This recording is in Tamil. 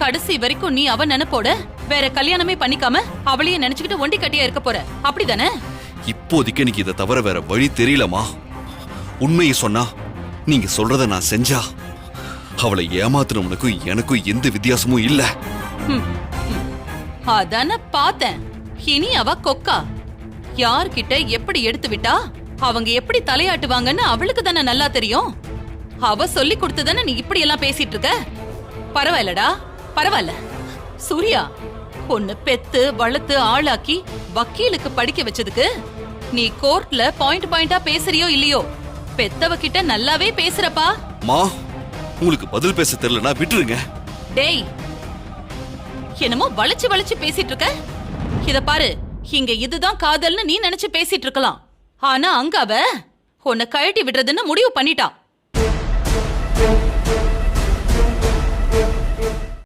கடைசி வரைக்கும் நீ அவ நினைப்போட வேற கல்யாணமே பண்ணிக்காம அவளையே நினைச்சுக்கிட்டு ஒண்டி கட்டியா இருக்க போற, அப்படிதானே? இப்போதைக்கு எனக்கு இதை தவிர வேற வழி தெரியலமா. உண்மையை சொன்னா நீங்க சொல்றத நான் செஞ்சா அவளை ஏமாத்துறவனுக்கும் எனக்கும் எந்த வித்தியாசமும் இல்ல. அதான பார்த்தேன். இனி அவ கொக்கா யார்கிட்ட எப்படி எடுத்து விட்டா அவங்க எப்படி தலையாட்டுவாங்கன்னு அவளுக்கு தானே நல்லா தெரியும். அவ சொல்லி கொடுத்துதானே நீ இப்படி எல்லாம் பேசிட்டு இருக்க. பரவாயில்லடா, பரவாயில்ல. சூர்யா, பொண்ணு பெத்து வளர்த்து ஆளாக்கி வக்கீலுக்கு படிக்க வச்சதுக்கு நீ கோர்ட்ல பாயிண்ட் பாயிண்டா பேசுறியோ இல்லையோ, பெத்தவ கிட்ட நல்லாவே பேசுறப்பா. மா, உங்களுக்கு பதில் பேச தெரியலனா விட்டுருங்க. டேய், என்னமோ வளைச்சு வளைச்சு பேசிட்டு இருக்க. இத பாரு, இங்க இதுதான் காதல்னு நீ நினைச்சு பேசிட்டு இருக்கலாம். ஆனா அங்க அவ உன்னை கழட்டி விடுறதுன்னு முடிவு பண்ணிட்டா.